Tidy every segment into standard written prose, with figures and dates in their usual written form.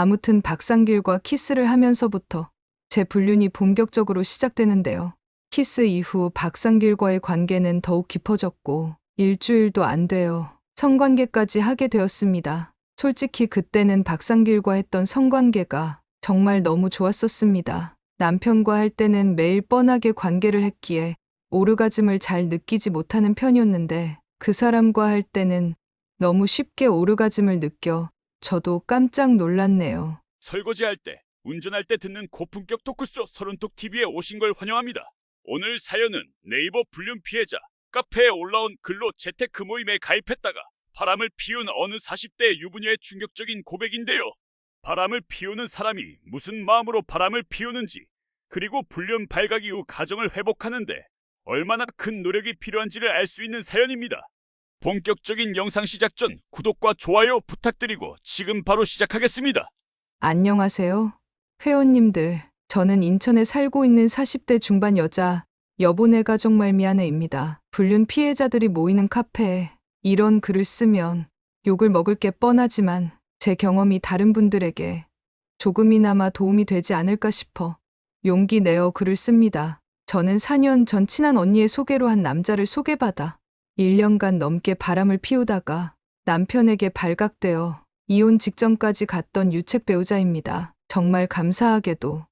아무튼 박상길과 키스를 하면서부터 제 불륜이 본격적으로 시작되는데요. 키스 이후 박상길과의 관계는 더욱 깊어졌고 일주일도 안 돼요. 성관계까지 하게 되었습니다. 솔직히 그때는 박상길과 했던 성관계가 정말 너무 좋았었습니다. 남편과 할 때는 매일 뻔하게 관계를 했기에 오르가즘을 잘 느끼지 못하는 편이었는데 그 사람과 할 때는 너무 쉽게 오르가즘을 느껴 저도 깜짝 놀랐네요. 설거지할 때, 운전할 때 듣는 고품격 토크쇼 서른톡 TV에 오신 걸 환영합니다. 오늘 사연은 네이버 불륜 피해자 카페에 올라온 글로 재테크 모임에 가입했다가 바람을 피운 어느 40대 유부녀의 충격적인 고백인데요. 바람을 피우는 사람이 무슨 마음으로 바람을 피우는지, 그리고 불륜 발각 이후 가정을 회복하는데 얼마나 큰 노력이 필요한지를 알 수 있는 사연입니다. 본격적인 영상 시작 전 구독과 좋아요 부탁드리고 지금 바로 시작하겠습니다. 안녕하세요. 회원님들, 저는 인천에 살고 있는 40대 중반 여자 여보네 가족 말미안해입니다. 불륜 피해자들이 모이는 카페에 이런 글을 쓰면 욕을 먹을 게 뻔하지만 제 경험이 다른 분들에게 조금이나마 도움이 되지 않을까 싶어 용기 내어 글을 씁니다. 저는 4년 전 친한 언니의 소개로 한 남자를 소개받아 1년간 넘게 바람을 피우다가 남편에게 발각되어 이혼 직전까지 갔던 유책 배우자입니다. 정말 감사하게도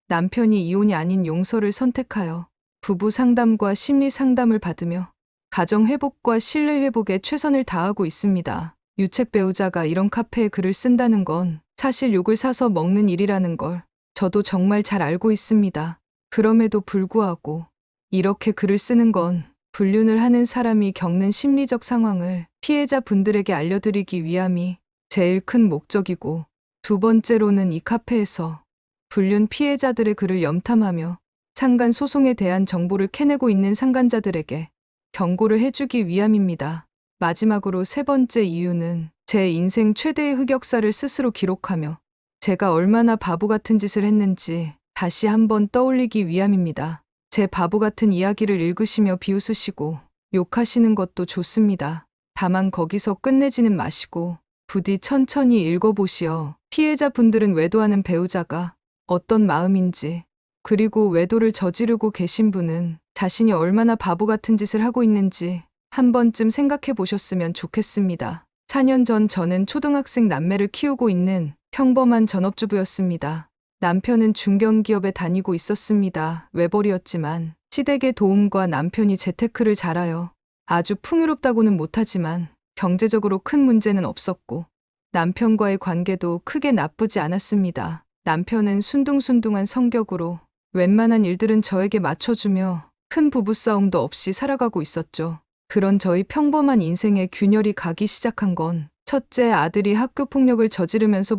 남편이 이혼이 아닌 용서를 선택하여 부부 상담과 심리 상담을 받으며 가정 회복과 신뢰 회복에 최선을 다하고 있습니다. 유책 배우자가 이런 카페에 글을 쓴다는 건 사실 욕을 사서 먹는 일이라는 걸 저도 정말 잘 알고 있습니다. 그럼에도 불구하고 이렇게 글을 쓰는 건 불륜을 하는 사람이 겪는 심리적 상황을 피해자분들에게 알려드리기 위함이 제일 큰 목적이고, 두 번째로는 이 카페에서 불륜 피해자들의 글을 염탐하며 상간 소송에 대한 정보를 캐내고 있는 상간자들에게 경고를 해주기 위함입니다. 마지막으로 세 번째 이유는 제 인생 최대의 흑역사를 스스로 기록하며 제가 얼마나 바보 같은 짓을 했는지 다시 한번 떠올리기 위함입니다. 제 바보 같은 이야기를 읽으시며 비웃으시고 욕하시는 것도 좋습니다. 다만 거기서 끝내지는 마시고 부디 천천히 읽어보시어 피해자분들은 외도하는 배우자가 어떤 마음인지, 그리고 외도를 저지르고 계신 분은 자신이 얼마나 바보 같은 짓을 하고 있는지 한 번쯤 생각해 보셨으면 좋겠습니다. 4년 전 저는 초등학생 남매를 키우고 있는 평범한 전업주부였습니다. 남편은 중견기업에 다니고 있었습니다. 외벌이였지만 시댁의 도움과 남편이 재테크를 잘하여 아주 풍요롭다고는 못하지만 경제적으로 큰 문제는 없었고 남편과의 관계도 크게 나쁘지 않았습니다. 남편은 순둥순둥한 성격으로 웬만한 일들은 저에게 맞춰주며 큰 부부싸움도 없이 살아가고 있었죠. 그런 저희 평범한 인생에 균열이 가기 시작한 건 첫째 아들이 학교 폭력을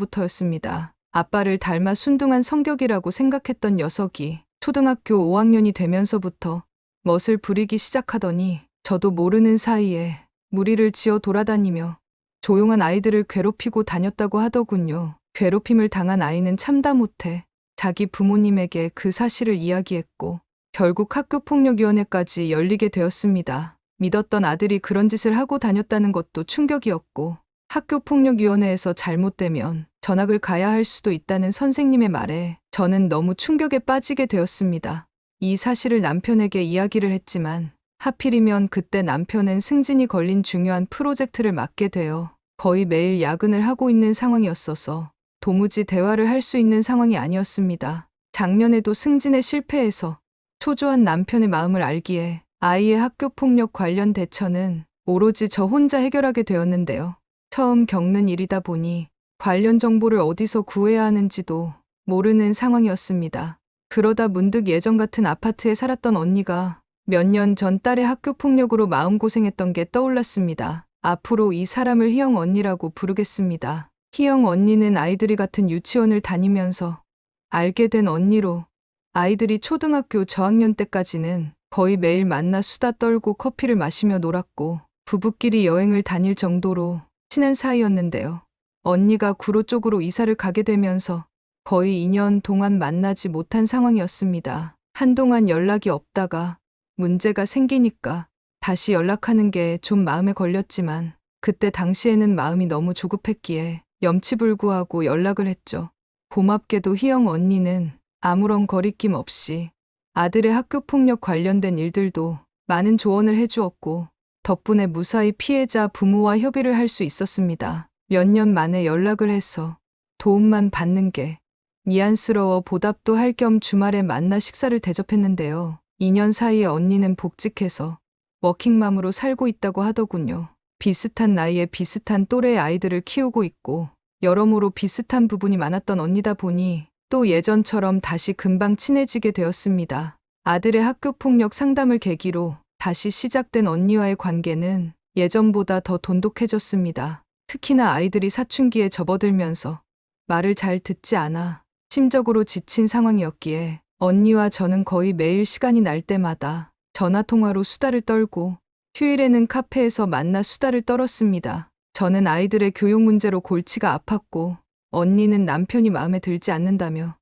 저지르면서부터였습니다. 아빠를 닮아 순둥한 성격이라고 생각했던 녀석이 초등학교 5학년이 되면서부터 멋을 부리기 시작하더니 저도 모르는 사이에 무리를 지어 돌아다니며 조용한 아이들을 괴롭히고 다녔다고 하더군요. 괴롭힘을 당한 아이는 참다 못해 자기 부모님에게 그 사실을 이야기했고 결국 학교폭력위원회까지 열리게 되었습니다. 믿었던 아들이 그런 짓을 하고 다녔다는 것도 충격이었고 학교폭력위원회에서 잘못되면 전학을 가야 할 수도 있다는 선생님의 말에 저는 너무 충격에 빠지게 되었습니다. 이 사실을 남편에게 이야기를 했지만 하필이면 그때 남편은 승진이 걸린 중요한 프로젝트를 맡게 되어 거의 매일 야근을 하고 있는 상황이었어서 도무지 대화를 할 수 있는 상황이 아니었습니다. 작년에도 승진에 실패해서 초조한 남편의 마음을 알기에 아이의 학교폭력 관련 대처는 오로지 저 혼자 해결하게 되었는데요. 처음 겪는 일이다 보니 관련 정보를 어디서 구해야 하는지도 모르는 상황이었습니다. 그러다 문득 예전 같은 아파트에 살았던 언니가 몇 년 전 딸의 학교폭력으로 마음고생했던 게 떠올랐습니다. 앞으로 이 사람을 희영 언니라고 부르겠습니다. 희영 언니는 아이들이 같은 유치원을 다니면서 알게 된 언니로 아이들이 초등학교 저학년 때까지는 거의 매일 만나 수다 떨고 커피를 마시며 놀았고 부부끼리 여행을 다닐 정도로 친한 사이였는데요. 언니가 구로 쪽으로 이사를 가게 되면서 거의 2년 동안 만나지 못한 상황이었습니다. 한동안 연락이 없다가 문제가 생기니까 다시 연락하는 게 좀 마음에 걸렸지만 그때 당시에는 마음이 너무 조급했기에 염치불구하고 연락을 했죠. 고맙게도 희영 언니는 아무런 거리낌 없이 아들의 학교폭력 관련된 일들도 많은 조언을 해주었고 덕분에 무사히 피해자 부모와 협의를 할 수 있었습니다. 몇 년 만에 연락을 해서 도움만 받는 게 미안스러워 보답도 할 겸 주말에 만나 식사를 대접했는데요. 2년 사이에 언니는 복직해서 워킹맘으로 살고 있다고 하더군요. 비슷한 나이에 비슷한 또래의 아이들을 키우고 있고 여러모로 비슷한 부분이 많았던 언니다 보니 또 예전처럼 다시 금방 친해지게 되었습니다. 아들의 학교폭력 상담을 계기로 다시 시작된 언니와의 관계는 예전보다 더 돈독해졌습니다. 특히나 아이들이 사춘기에 접어들면서 말을 잘 듣지 않아 심적으로 지친 상황이었기에 언니와 저는 거의 매일 시간이 날 때마다 전화통화로 수다를 떨고 휴일에는 카페에서 만나 수다를 떨었습니다. 저는 아이들의 교육 문제로 골치가 아팠고 언니는 남편이 마음에 들지 않는다며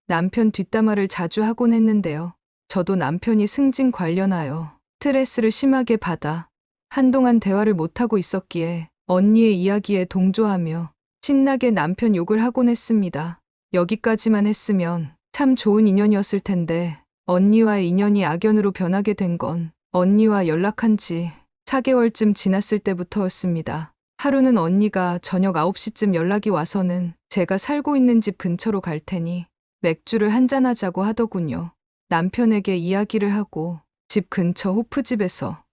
남편 뒷담화를 자주 하곤 했는데요. 저도 남편이 승진 관련하여 스트레스를 심하게 받아 한동안 대화를 못하고 있었기에 언니의 이야기에 동조하며 신나게 남편 욕을 하곤 했습니다. 여기까지만 했으면 참 좋은 인연이었을 텐데 언니와의 인연이 악연으로 변하게 된 건 언니와 연락한 지 4개월쯤 지났을 때부터였습니다. 하루는 언니가 저녁 9시쯤 연락이 와서는 제가 살고 있는 집 근처로 갈 테니 맥주를 한잔하자고 하더군요. 남편에게 이야기를 하고 집 근처 호프집에서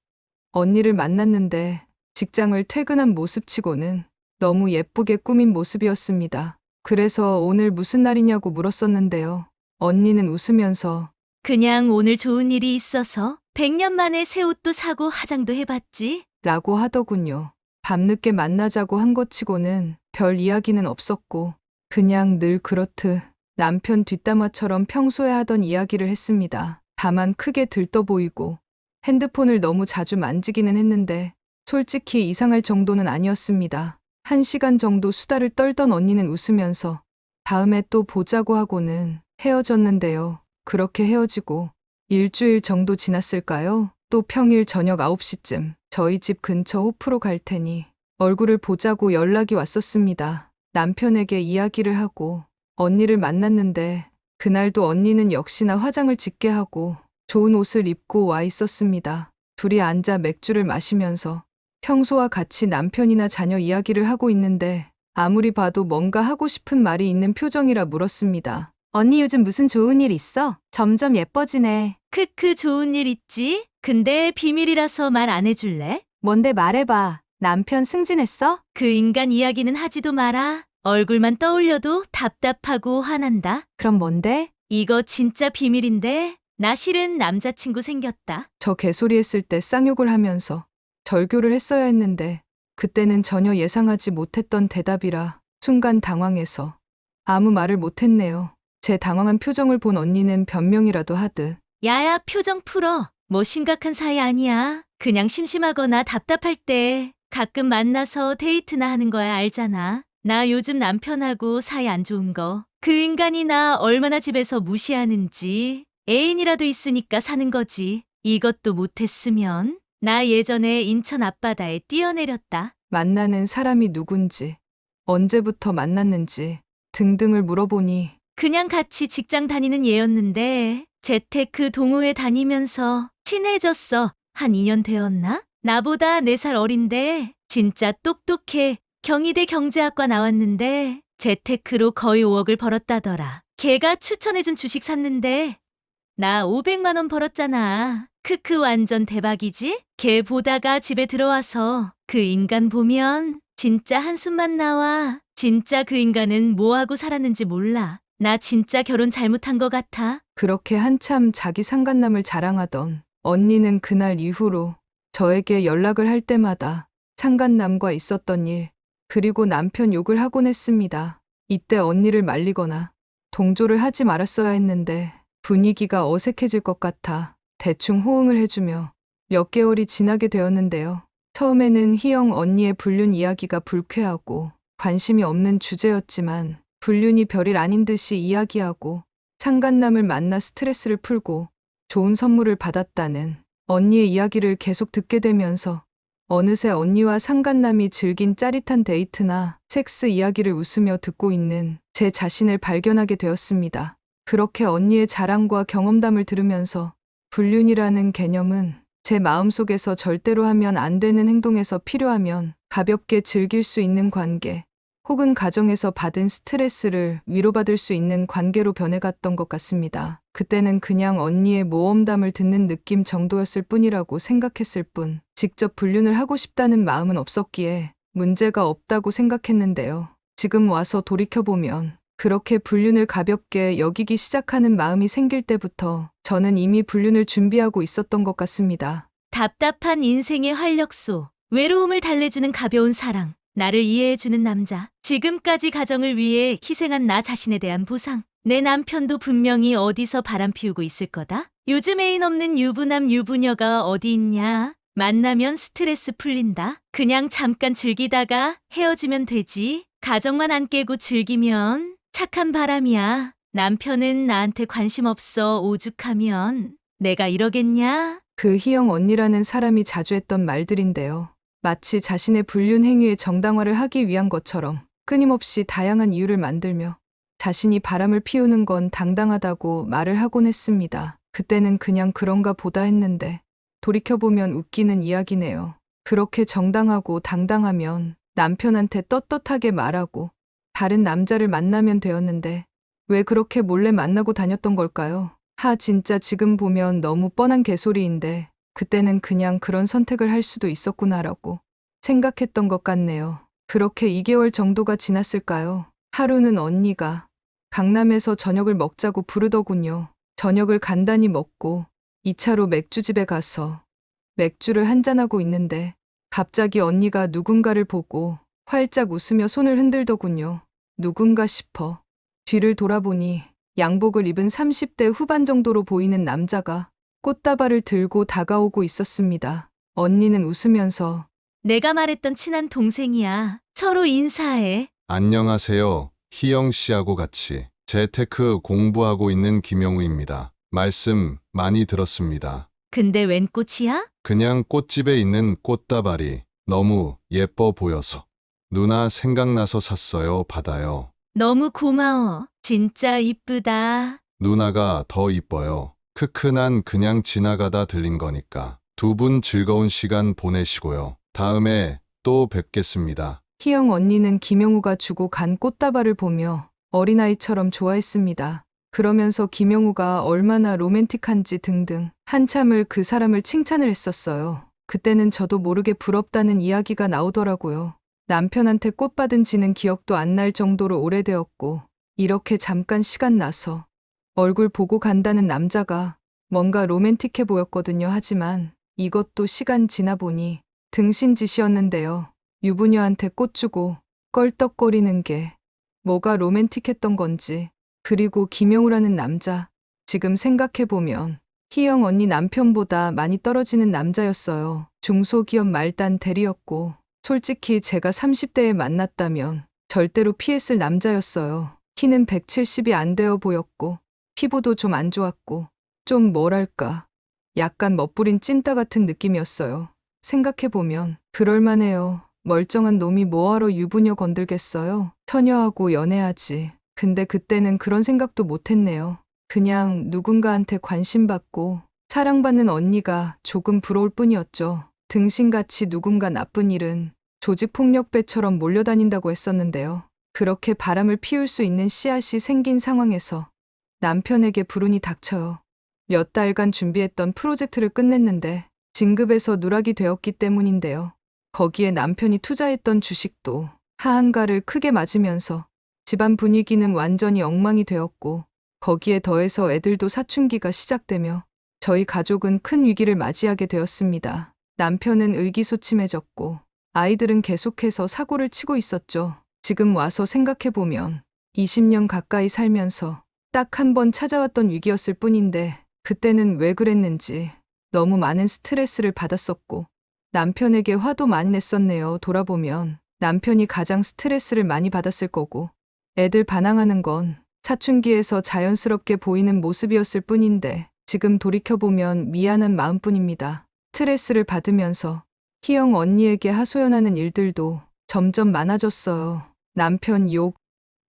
언니를 만났는데 직장을 퇴근한 모습치고는 너무 예쁘게 꾸민 모습이었습니다. 그래서 오늘 무슨 날이냐고 물었었는데요. 언니는 웃으면서 그냥 오늘 좋은 일이 있어서 100년 만에 새 옷도 사고 화장도 해봤지. 라고 하더군요. 밤늦게 만나자고 한 것 치고는 별 이야기는 없었고 그냥 늘 그렇듯 남편 뒷담화처럼 평소에 하던 이야기를 했습니다. 다만 크게 들떠 보이고 핸드폰을 너무 자주 만지기는 했는데 솔직히 이상할 정도는 아니었습니다. 1시간 정도 수다를 떨던 언니는 웃으면서 다음에 또 보자고 하고는 헤어졌는데요. 그렇게 헤어지고 일주일 정도 지났을까요? 또 평일 저녁 9시쯤 저희 집 근처 호프로 갈 테니 얼굴을 보자고 연락이 왔었습니다. 남편에게 이야기를 하고 언니를 만났는데 그날도 언니는 역시나 화장을 짙게 하고 좋은 옷을 입고 와 있었습니다. 둘이 앉아 맥주를 마시면서 평소와 같이 남편이나 자녀 이야기를 하고 있는데 아무리 봐도 뭔가 하고 싶은 말이 있는 표정이라 물었습니다. 언니 요즘 무슨 좋은 일 있어? 점점 예뻐지네. 크크 좋은 일 있지? 근데 비밀이라서 말 안 해줄래? 뭔데 말해봐. 남편 승진했어? 그 인간 이야기는 하지도 마라. 얼굴만 떠올려도 답답하고 화난다. 그럼 뭔데? 이거 진짜 비밀인데 나 실은 남자친구 생겼다. 저 개소리했을 때 쌍욕을 하면서 절교를 했어야 했는데 그때는 전혀 예상하지 못했던 대답이라 순간 당황해서 아무 말을 못했네요. 제 당황한 표정을 본 언니는 변명이라도 하듯 야야 표정 풀어. 뭐 심각한 사이 아니야. 그냥 심심하거나 답답할 때 가끔 만나서 데이트나 하는 거야 알잖아. 나 요즘 남편하고 사이 안 좋은 거. 그 인간이 나 얼마나 집에서 무시하는지. 애인이라도 있으니까 사는 거지. 이것도 못했으면 나 예전에 인천 앞바다에 뛰어내렸다. 만나는 사람이 누군지, 언제부터 만났는지 등등을 물어보니 그냥 같이 직장 다니는 얘였는데 재테크 동호회 다니면서 친해졌어. 한 2년 되었나? 나보다 4살 어린데 진짜 똑똑해. 경희대 경제학과 나왔는데 재테크로 거의 5억을 벌었다더라. 걔가 추천해준 주식 샀는데 나 500만 원 벌었잖아. 크크 완전 대박이지? 걔 보다가 집에 들어와서 그 인간 보면 진짜 한숨만 나와. 진짜 그 인간은 뭐하고 살았는지 몰라. 나 진짜 결혼 잘못한 것 같아. 그렇게 한참 자기 상간남을 자랑하던 언니는 그날 이후로 저에게 연락을 할 때마다 상간남과 있었던 일, 그리고 남편 욕을 하곤 했습니다. 이때 언니를 말리거나 동조를 하지 말았어야 했는데 분위기가 어색해질 것 같아 대충 호응을 해주며 몇 개월이 지나게 되었는데요. 처음에는 희영 언니의 불륜 이야기가 불쾌하고 관심이 없는 주제였지만 불륜이 별일 아닌 듯이 이야기하고 상간남을 만나 스트레스를 풀고 좋은 선물을 받았다는 언니의 이야기를 계속 듣게 되면서 어느새 언니와 상간남이 즐긴 짜릿한 데이트나 섹스 이야기를 웃으며 듣고 있는 제 자신을 발견하게 되었습니다. 그렇게 언니의 자랑과 경험담을 들으면서 불륜이라는 개념은 제 마음속에서 절대로 하면 안 되는 행동에서 필요하면 가볍게 즐길 수 있는 관계, 혹은 가정에서 받은 스트레스를 위로받을 수 있는 관계로 변해갔던 것 같습니다. 그때는 그냥 언니의 모험담을 듣는 느낌 정도였을 뿐이라고 생각했을 뿐, 직접 불륜을 하고 싶다는 마음은 없었기에 문제가 없다고 생각했는데요. 지금 와서 돌이켜보면 그렇게 불륜을 가볍게 여기기 시작하는 마음이 생길 때부터 저는 이미 불륜을 준비하고 있었던 것 같습니다. 답답한 인생의 활력소, 외로움을 달래주는 가벼운 사랑, 나를 이해해주는 남자, 지금까지 가정을 위해 희생한 나 자신에 대한 보상. 내 남편도 분명히 어디서 바람 피우고 있을 거다. 요즘 애인 없는 유부남 유부녀가 어디 있냐? 만나면 스트레스 풀린다. 그냥 잠깐 즐기다가 헤어지면 되지. 가정만 안 깨고 즐기면 착한 바람이야. 남편은 나한테 관심 없어 오죽하면 내가 이러겠냐? 그 희영 언니라는 사람이 자주 했던 말들인데요. 마치 자신의 불륜 행위의 정당화를 하기 위한 것처럼 끊임없이 다양한 이유를 만들며 자신이 바람을 피우는 건 당당하다고 말을 하곤 했습니다. 그때는 그냥 그런가 보다 했는데 돌이켜보면 웃기는 이야기네요. 그렇게 정당하고 당당하면 남편한테 떳떳하게 말하고 다른 남자를 만나면 되었는데 왜 그렇게 몰래 만나고 다녔던 걸까요? 진짜 지금 보면 너무 뻔한 개소리인데 그때는 그냥 그런 선택을 할 수도 있었구나라고 생각했던 것 같네요. 그렇게 2개월 정도가 지났을까요? 하루는 언니가 강남에서 저녁을 먹자고 부르더군요. 저녁을 간단히 먹고 2차로 맥주집에 가서 맥주를 한잔하고 있는데 갑자기 언니가 누군가를 보고 활짝 웃으며 손을 흔들더군요. 누군가 싶어 뒤를 돌아보니 양복을 입은 30대 후반 정도로 보이는 남자가 꽃다발을 들고 다가오고 있었습니다. 언니는 웃으면서 내가 말했던 친한 동생이야. 서로 인사해. 안녕하세요. 희영 씨하고 같이 재테크 공부하고 있는 김영우입니다. 말씀 많이 들었습니다. 근데 웬 꽃이야? 그냥 꽃집에 있는 꽃다발이 너무 예뻐 보여서 누나 생각나서 샀어요. 받아요. 너무 고마워. 진짜 이쁘다. 누나가 더 이뻐요. 크크 난 그냥 지나가다 들린 거니까. 두 분 즐거운 시간 보내시고요. 다음에 또 뵙겠습니다. 희영 언니는 김영우가 주고 간 꽃다발을 보며 어린아이처럼 좋아했습니다. 그러면서 김영우가 얼마나 로맨틱한지 등등 한참을 그 사람을 칭찬을 했었어요. 그때는 저도 모르게 부럽다는 이야기가 나오더라고요. 남편한테 꽃 받은 지는 기억도 안 날 정도로 오래되었고 이렇게 잠깐 시간 나서 얼굴 보고 간다는 남자가 뭔가 로맨틱해 보였거든요. 하지만 이것도 시간 지나 보니 등신짓이었는데요. 유부녀한테 꽃 주고 껄떡거리는 게 뭐가 로맨틱했던 건지. 그리고 김영우라는 남자, 지금 생각해보면 희영 언니 남편보다 많이 떨어지는 남자였어요. 중소기업 말단 대리였고 솔직히 제가 30대에 만났다면 절대로 피했을 남자였어요. 키는 170이 안 되어 보였고 피부도 좀 안 좋았고 좀 뭐랄까 약간 멋부린 찐따 같은 느낌이었어요. 생각해보면 그럴만해요. 멀쩡한 놈이 뭐하러 유부녀 건들겠어요. 처녀하고 연애하지. 근데 그때는 그런 생각도 못했네요. 그냥 누군가한테 관심받고 사랑받는 언니가 조금 부러울 뿐이었죠. 등신같이 누군가 나쁜 일은 조직폭력배처럼 몰려다닌다고 했었는데요. 그렇게 바람을 피울 수 있는 씨앗이 생긴 상황에서 남편에게 불운이 닥쳐요. 몇 달간 준비했던 프로젝트를 끝냈는데 진급에서 누락이 되었기 때문인데요. 거기에 남편이 투자했던 주식도 하한가를 크게 맞으면서 집안 분위기는 완전히 엉망이 되었고 거기에 더해서 애들도 사춘기가 시작되며 저희 가족은 큰 위기를 맞이하게 되었습니다. 남편은 의기소침해졌고 아이들은 계속해서 사고를 치고 있었죠. 지금 와서 생각해보면 20년 가까이 살면서 딱 한 번 찾아왔던 위기였을 뿐인데 그때는 왜 그랬는지 너무 많은 스트레스를 받았었고 남편에게 화도 많이 냈었네요. 돌아보면 남편이 가장 스트레스를 많이 받았을 거고 애들 반항하는 건 사춘기에서 자연스럽게 보이는 모습이었을 뿐인데 지금 돌이켜보면 미안한 마음뿐입니다. 스트레스를 받으면서 희영 언니에게 하소연하는 일들도 점점 많아졌어요. 남편 욕,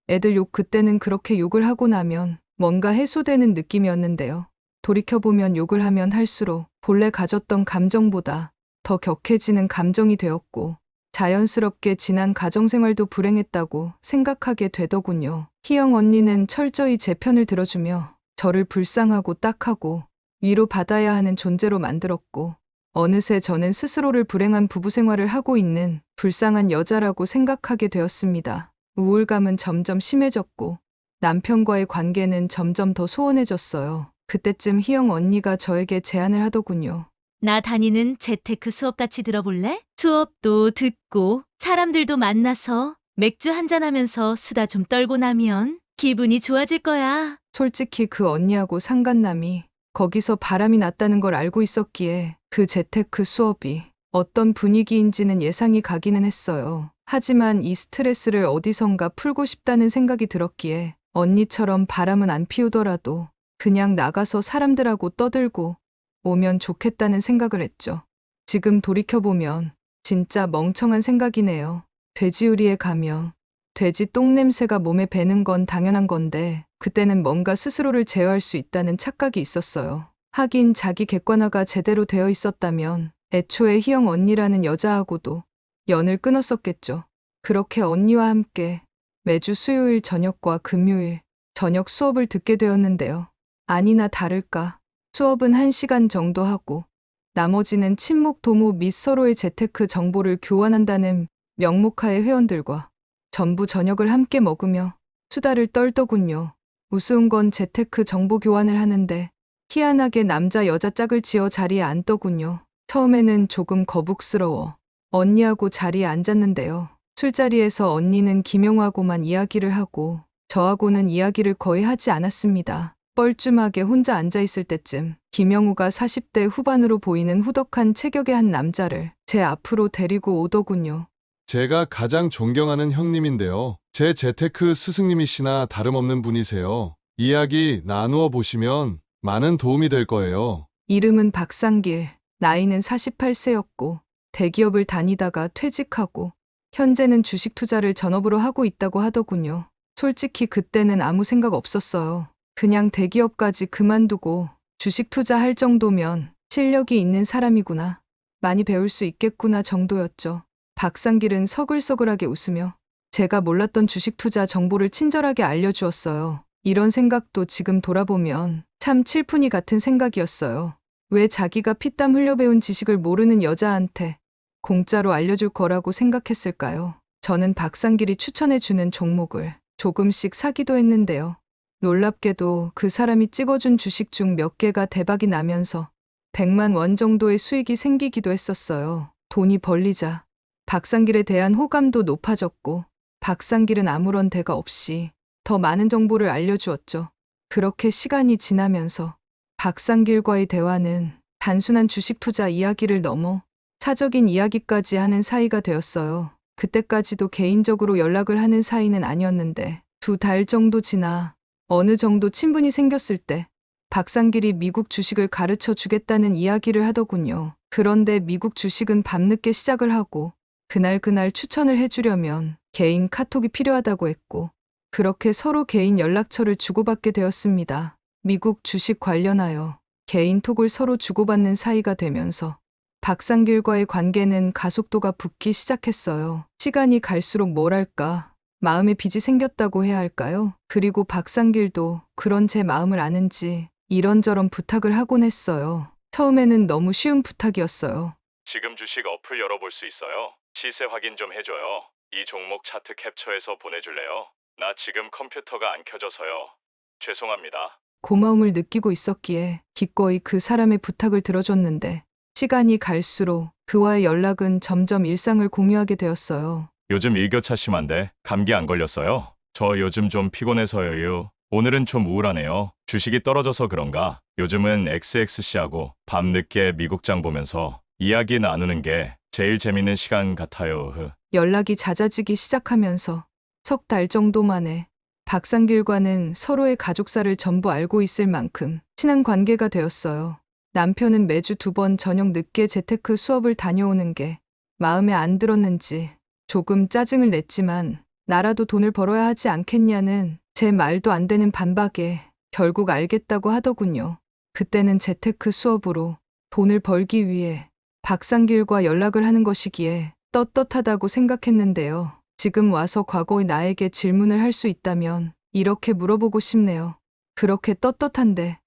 애들 욕. 그때는 그렇게 욕을 하고 나면 뭔가 해소되는 느낌이었는데요. 돌이켜보면 욕을 하면 할수록 본래 가졌던 감정보다 더 격해지는 감정이 되었고 자연스럽게 지난 가정생활도 불행했다고 생각하게 되더군요. 희영 언니는 철저히 제 편을 들어주며 저를 불쌍하고 딱하고 위로받아야 하는 존재로 만들었고 어느새 저는 스스로를 불행한 부부 생활을 하고 있는 불쌍한 여자라고 생각하게 되었습니다. 우울감은 점점 심해졌고 남편과의 관계는 점점 더 소원해졌어요. 그때쯤 희영 언니가 저에게 제안을 하더군요. 나 다니는 재테크 수업 같이 들어볼래? 수업도 듣고 사람들도 만나서 맥주 한잔하면서 수다 좀 떨고 나면 기분이 좋아질 거야. 솔직히 그 언니하고 상간남이 거기서 바람이 났다는 걸 알고 있었기에 그 재테크 수업이 어떤 분위기인지는 예상이 가기는 했어요. 하지만 이 스트레스를 어디선가 풀고 싶다는 생각이 들었기에 언니처럼 바람은 안 피우더라도 그냥 나가서 사람들하고 떠들고 오면 좋겠다는 생각을 했죠. 지금 돌이켜보면 진짜 멍청한 생각이네요. 돼지우리에 가면 돼지 똥냄새가 몸에 배는 건 당연한 건데 그때는 뭔가 스스로를 제어할 수 있다는 착각이 있었어요. 하긴 자기 객관화가 제대로 되어 있었다면 애초에 희영 언니라는 여자하고도 연을 끊었었겠죠. 그렇게 언니와 함께 매주 수요일 저녁과 금요일 저녁 수업을 듣게 되었는데요. 아니나 다를까 수업은 1시간 정도 하고 나머지는 친목 도모 및 서로의 재테크 정보를 교환한다는 명목하에 회원들과 전부 저녁을 함께 먹으며 수다를 떨더군요. 우스운 건 재테크 정보 교환을 하는데 희한하게 남자 여자 짝을 지어 자리에 앉더군요. 처음에는 조금 거북스러워 언니하고 자리에 앉았는데요. 술자리에서 언니는 김용하고만 이야기를 하고 저하고는 이야기를 거의 하지 않았습니다. 뻘쭘하게 혼자 앉아있을 때쯤 김영우가 40대 후반으로 보이는 후덕한 체격의 한 남자를 제 앞으로 데리고 오더군요. 제가 가장 존경하는 형님인데요. 제 재테크 스승님이시나 다름없는 분이세요. 이야기 나누어 보시면 많은 도움이 될 거예요. 이름은 박상길, 나이는 48세였고 대기업을 다니다가 퇴직하고 현재는 주식 투자를 전업으로 하고 있다고 하더군요. 솔직히 그때는 아무 생각 없었어요. 그냥 대기업까지 그만두고 주식 투자할 정도면 실력이 있는 사람이구나. 많이 배울 수 있겠구나 정도였죠. 박상길은 서글서글하게 웃으며 제가 몰랐던 주식 투자 정보를 친절하게 알려주었어요. 이런 생각도 지금 돌아보면 참 칠푼이 같은 생각이었어요. 왜 자기가 피땀 흘려 배운 지식을 모르는 여자한테 공짜로 알려줄 거라고 생각했을까요? 저는 박상길이 추천해주는 종목을 조금씩 사기도 했는데요. 놀랍게도 그 사람이 찍어준 주식 중 몇 개가 대박이 나면서 100만 원 정도의 수익이 생기기도 했었어요. 돈이 벌리자 박상길에 대한 호감도 높아졌고 박상길은 아무런 대가 없이 더 많은 정보를 알려주었죠. 그렇게 시간이 지나면서 박상길과의 대화는 단순한 주식 투자 이야기를 넘어 사적인 이야기까지 하는 사이가 되었어요. 그때까지도 개인적으로 연락을 하는 사이는 아니었는데 2달 정도 지나 어느 정도 친분이 생겼을 때 박상길이 미국 주식을 가르쳐 주겠다는 이야기를 하더군요. 그런데 미국 주식은 밤늦게 시작을 하고 그날 추천을 해주려면 개인 카톡이 필요하다고 했고 그렇게 서로 개인 연락처를 주고받게 되었습니다. 미국 주식 관련하여 개인 톡을 서로 주고받는 사이가 되면서 박상길과의 관계는 가속도가 붙기 시작했어요. 시간이 갈수록 뭐랄까 마음에 빚이 생겼다고 해야 할까요? 그리고 박상길도 그런 제 마음을 아는지 이런저런 부탁을 하곤 했어요. 처음에는 너무 쉬운 부탁이었어요. 지금 주식 어플 열어볼 수 있어요? 시세 확인 좀 해줘요. 이 종목 차트 캡처해서 보내줄래요? 나 지금 컴퓨터가 안 켜져서요. 죄송합니다. 고마움을 느끼고 있었기에 기꺼이 그 사람의 부탁을 들어줬는데 시간이 갈수록 그와의 연락은 점점 일상을 공유하게 되었어요. 요즘 일교차 심한데 감기 안 걸렸어요? 저 요즘 좀 피곤해서요. 오늘은 좀 우울하네요. 주식이 떨어져서 그런가? 요즘은 XXC하고 밤늦게 미국장 보면서 이야기 나누는 게 제일 재밌는 시간 같아요. 연락이 잦아지기 시작하면서 석 달 정도 만에 박상길과는 서로의 가족사를 전부 알고 있을 만큼 친한 관계가 되었어요. 남편은 매주 2번 저녁 늦게 재테크 수업을 다녀오는 게 마음에 안 들었는지 조금 짜증을 냈지만 나라도 돈을 벌어야 하지 않겠냐는 제 말도 안 되는 반박에 결국 알겠다고 하더군요. 그때는 재테크 수업으로 돈을 벌기 위해 박상길과 연락을 하는 것이기에 떳떳하다고 생각했는데요. 지금 와서 과거의 나에게 질문을 할 수 있다면 이렇게 물어보고 싶네요. 그렇게 떳떳한데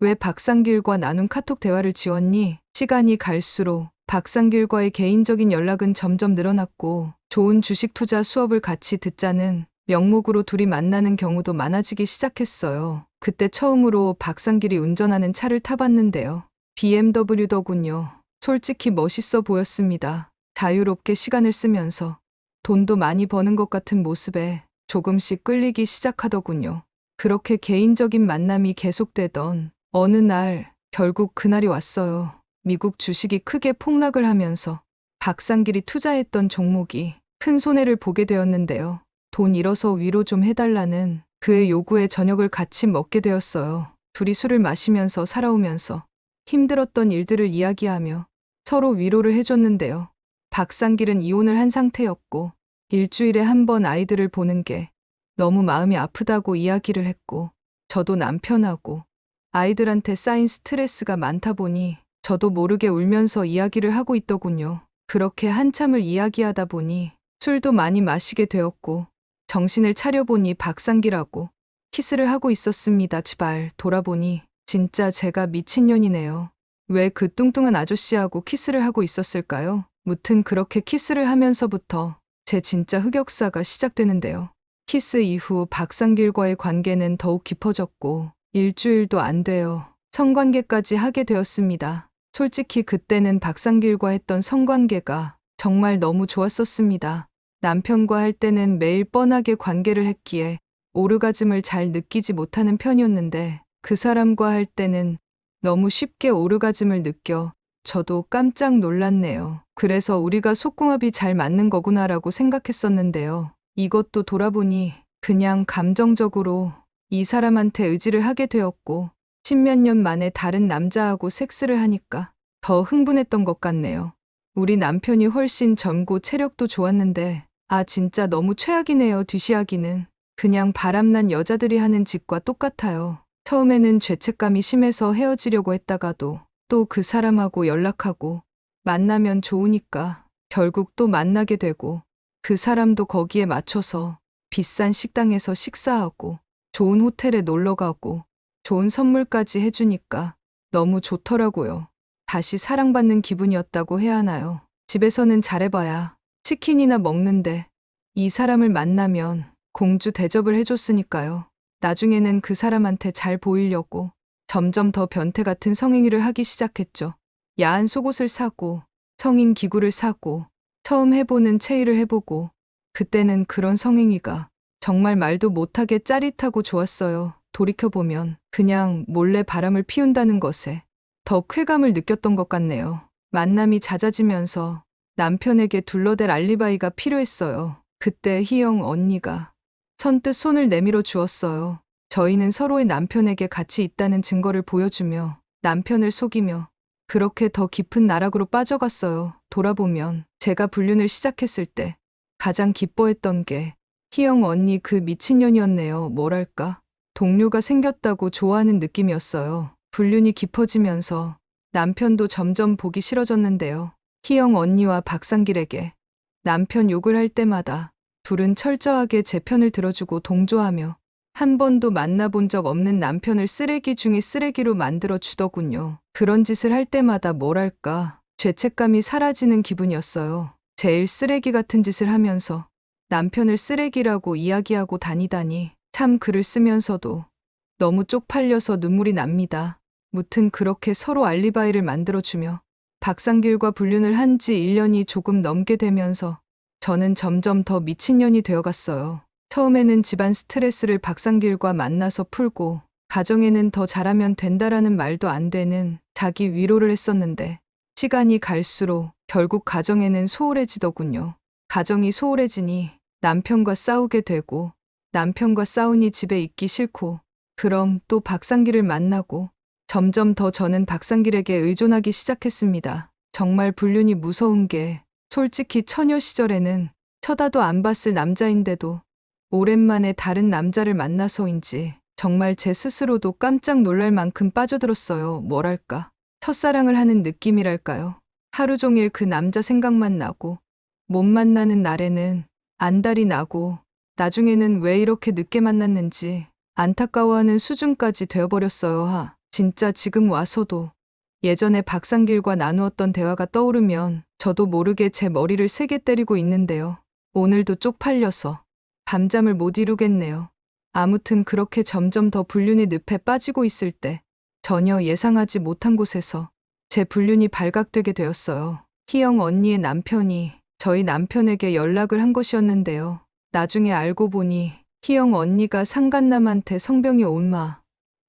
왜 박상길과 나눈 카톡 대화를 지웠니? 시간이 갈수록 박상길과의 개인적인 연락은 점점 늘어났고 좋은 주식 투자 수업을 같이 듣자는 명목으로 둘이 만나는 경우도 많아지기 시작했어요. 그때 처음으로 박상길이 운전하는 차를 타봤는데요. BMW더군요. 솔직히 멋있어 보였습니다. 자유롭게 시간을 쓰면서 돈도 많이 버는 것 같은 모습에 조금씩 끌리기 시작하더군요. 그렇게 개인적인 만남이 계속되던 어느 날 결국 그날이 왔어요. 미국 주식이 크게 폭락을 하면서 박상길이 투자했던 종목이 큰 손해를 보게 되었는데요. 돈 잃어서 위로 좀 해달라는 그의 요구에 저녁을 같이 먹게 되었어요. 둘이 술을 마시면서 살아오면서 힘들었던 일들을 이야기하며 서로 위로를 해줬는데요. 박상길은 이혼을 한 상태였고 일주일에 한 번 아이들을 보는 게 너무 마음이 아프다고 이야기를 했고 저도 남편하고 아이들한테 쌓인 스트레스가 많다 보니 저도 모르게 울면서 이야기를 하고 있더군요. 그렇게 한참을 이야기하다 보니 술도 많이 마시게 되었고 정신을 차려보니 박상길하고 키스를 하고 있었습니다. 제발 돌아보니 진짜 제가 미친년이네요. 왜 그 뚱뚱한 아저씨하고 키스를 하고 있었을까요? 무튼 그렇게 키스를 하면서부터 제 진짜 흑역사가 시작되는데요. 키스 이후 박상길과의 관계는 더욱 깊어졌고 일주일도 안 돼요. 성관계까지 하게 되었습니다. 솔직히 그때는 박상길과 했던 성관계가 정말 너무 좋았었습니다. 남편과 할 때는 매일 뻔하게 관계를 했기에 오르가즘을 잘 느끼지 못하는 편이었는데 그 사람과 할 때는 너무 쉽게 오르가즘을 느껴 저도 깜짝 놀랐네요. 그래서 우리가 속궁합이 잘 맞는 거구나라고 생각했었는데요. 이것도 돌아보니 그냥 감정적으로 이 사람한테 의지를 하게 되었고 십몇 년 만에 다른 남자하고 섹스를 하니까 더 흥분했던 것 같네요. 우리 남편이 훨씬 젊고 체력도 좋았는데 진짜 너무 최악이네요. 뒤시하기는 그냥 바람난 여자들이 하는 짓과 똑같아요. 처음에는 죄책감이 심해서 헤어지려고 했다가도 또 그 사람하고 연락하고 만나면 좋으니까 결국 또 만나게 되고 그 사람도 거기에 맞춰서 비싼 식당에서 식사하고 좋은 호텔에 놀러 가고 좋은 선물까지 해주니까 너무 좋더라고요. 다시 사랑받는 기분이었다고 해야 하나요? 집에서는 잘해봐야 치킨이나 먹는데 이 사람을 만나면 공주 대접을 해줬으니까요. 나중에는 그 사람한테 잘 보이려고 점점 더 변태 같은 성행위를 하기 시작했죠. 야한 속옷을 사고 성인 기구를 사고 처음 해보는 체위를 해보고 그때는 그런 성행위가 정말 말도 못하게 짜릿하고 좋았어요. 돌이켜보면 그냥 몰래 바람을 피운다는 것에 더 쾌감을 느꼈던 것 같네요. 만남이 잦아지면서 남편에게 둘러댈 알리바이가 필요했어요. 그때 희영 언니가 선뜻 손을 내밀어 주었어요. 저희는 서로의 남편에게 같이 있다는 증거를 보여주며 남편을 속이며 그렇게 더 깊은 나락으로 빠져갔어요. 돌아보면 제가 불륜을 시작했을 때 가장 기뻐했던 게 희영 언니 그 미친년이었네요. 뭐랄까 동료가 생겼다고 좋아하는 느낌이었어요. 불륜이 깊어지면서 남편도 점점 보기 싫어졌는데요. 희영 언니와 박상길에게 남편 욕을 할 때마다 둘은 철저하게 제 편을 들어주고 동조하며 한 번도 만나본 적 없는 남편을 쓰레기 중에 쓰레기로 만들어 주더군요. 그런 짓을 할 때마다 뭐랄까 죄책감이 사라지는 기분이었어요. 제일 쓰레기 같은 짓을 하면서 남편을 쓰레기라고 이야기하고 다니다니 참 글을 쓰면서도 너무 쪽팔려서 눈물이 납니다. 무튼 그렇게 서로 알리바이를 만들어주며 박상길과 불륜을 한 지 1년이 조금 넘게 되면서 저는 점점 더 미친년이 되어갔어요. 처음에는 집안 스트레스를 박상길과 만나서 풀고 가정에는 더 잘하면 된다라는 말도 안 되는 자기 위로를 했었는데 시간이 갈수록 결국 가정에는 소홀해지더군요. 가정이 소홀해지니 남편과 싸우게 되고 남편과 싸우니 집에 있기 싫고 그럼 또 박상길을 만나고 점점 더 저는 박상길에게 의존하기 시작했습니다. 정말 불륜이 무서운 게 솔직히 처녀 시절에는 쳐다도 안 봤을 남자인데도 오랜만에 다른 남자를 만나서인지 정말 제 스스로도 깜짝 놀랄 만큼 빠져들었어요. 뭐랄까. 첫사랑을 하는 느낌이랄까요. 하루 종일 그 남자 생각만 나고 못 만나는 날에는 안달이 나고 나중에는 왜 이렇게 늦게 만났는지 안타까워하는 수준까지 되어버렸어요. 진짜 지금 와서도 예전에 박상길과 나누었던 대화가 떠오르면 저도 모르게 제 머리를 세게 때리고 있는데요. 오늘도 쪽팔려서 밤잠을 못 이루겠네요. 아무튼 그렇게 점점 더 불륜의 늪에 빠지고 있을 때 전혀 예상하지 못한 곳에서 제 불륜이 발각되게 되었어요. 희영 언니의 남편이 저희 남편에게 연락을 한 것이었는데요. 나중에 알고 보니 희영 언니가 상간남한테 성병이 옮아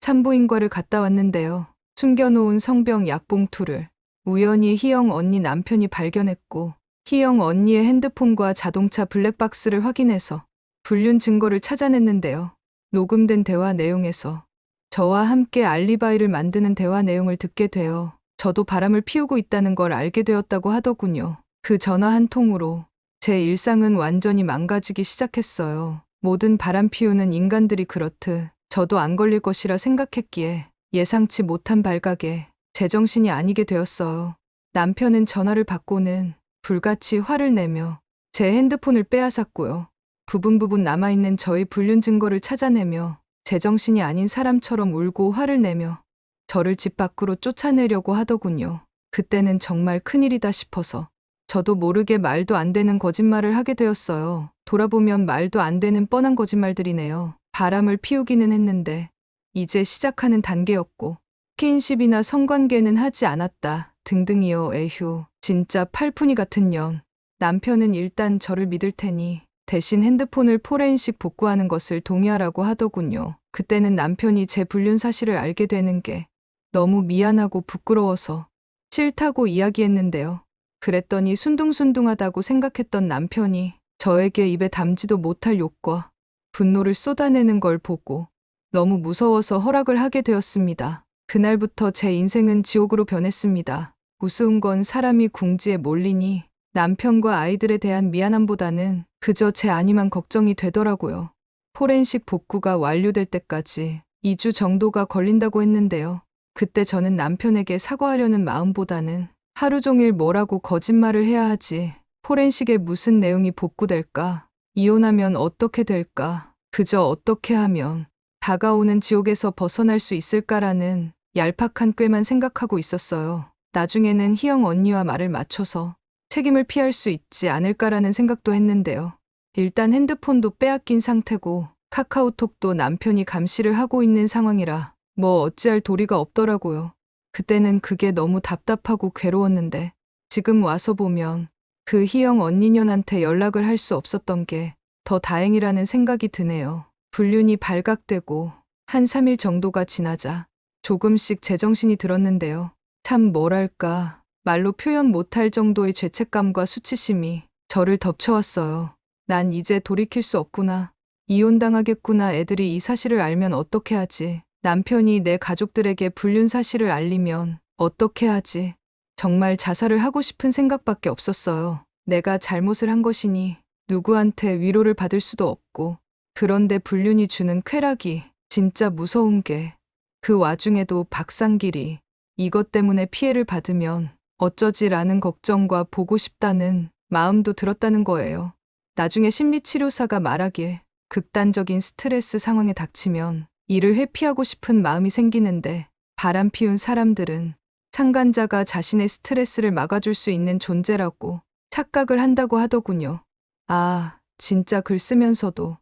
산부인과를 갔다 왔는데요. 숨겨놓은 성병 약봉투를 우연히 희영 언니 남편이 발견했고 희영 언니의 핸드폰과 자동차 블랙박스를 확인해서 불륜 증거를 찾아냈는데요. 녹음된 대화 내용에서 저와 함께 알리바이를 만드는 대화 내용을 듣게 되어 저도 바람을 피우고 있다는 걸 알게 되었다고 하더군요. 그 전화 한 통으로 제 일상은 완전히 망가지기 시작했어요. 모든 바람 피우는 인간들이 그렇듯 저도 안 걸릴 것이라 생각했기에 예상치 못한 발각에 제정신이 아니게 되었어요. 남편은 전화를 받고는 불같이 화를 내며 제 핸드폰을 빼앗았고요. 부분 남아있는 저희 불륜 증거를 찾아내며 제정신이 아닌 사람처럼 울고 화를 내며 저를 집 밖으로 쫓아내려고 하더군요. 그때는 정말 큰일이다 싶어서 저도 모르게 말도 안 되는 거짓말을 하게 되었어요. 돌아보면 말도 안 되는 뻔한 거짓말들이네요. 바람을 피우기는 했는데 이제 시작하는 단계였고 스킨십이나 성관계는 하지 않았다 등등이요. 에휴, 진짜 팔푼이 같은 년. 남편은 일단 저를 믿을 테니 대신 핸드폰을 포렌식 복구하는 것을 동의하라고 하더군요. 그때는 남편이 제 불륜 사실을 알게 되는 게 너무 미안하고 부끄러워서 싫다고 이야기했는데요. 그랬더니 순둥순둥하다고 생각했던 남편이 저에게 입에 담지도 못할 욕과 분노를 쏟아내는 걸 보고 너무 무서워서 허락을 하게 되었습니다. 그날부터 제 인생은 지옥으로 변했습니다. 우스운 건 사람이 궁지에 몰리니 남편과 아이들에 대한 미안함보다는 그저 제 안위만 걱정이 되더라고요. 포렌식 복구가 완료될 때까지 2주 정도가 걸린다고 했는데요. 그때 저는 남편에게 사과하려는 마음보다는 하루 종일 뭐라고 거짓말을 해야 하지. 포렌식에 무슨 내용이 복구될까? 이혼하면 어떻게 될까? 그저 어떻게 하면 다가오는 지옥에서 벗어날 수 있을까라는 얄팍한 꾀만 생각하고 있었어요. 나중에는 희영 언니와 말을 맞춰서 책임을 피할 수 있지 않을까라는 생각도 했는데요. 일단 핸드폰도 빼앗긴 상태고 카카오톡도 남편이 감시를 하고 있는 상황이라 뭐 어찌할 도리가 없더라고요. 그때는 그게 너무 답답하고 괴로웠는데 지금 와서 보면 그 희영 언니년한테 연락을 할 수 없었던 게 더 다행이라는 생각이 드네요. 불륜이 발각되고 한 3일 정도가 지나자 조금씩 제정신이 들었는데요. 참 뭐랄까 말로 표현 못할 정도의 죄책감과 수치심이 저를 덮쳐왔어요. 난 이제 돌이킬 수 없구나. 이혼당하겠구나. 애들이 이 사실을 알면 어떻게 하지? 남편이 내 가족들에게 불륜 사실을 알리면 어떻게 하지? 정말 자살을 하고 싶은 생각밖에 없었어요. 내가 잘못을 한 것이니 누구한테 위로를 받을 수도 없고 그런데 불륜이 주는 쾌락이 진짜 무서운 게 그 와중에도 박상길이 이것 때문에 피해를 받으면 어쩌지라는 걱정과 보고 싶다는 마음도 들었다는 거예요. 나중에 심리치료사가 말하길 극단적인 스트레스 상황에 닥치면 이를 회피하고 싶은 마음이 생기는데 바람 피운 사람들은 상간자가 자신의 스트레스를 막아줄 수 있는 존재라고 착각을 한다고 하더군요. 아, 진짜 글 쓰면서도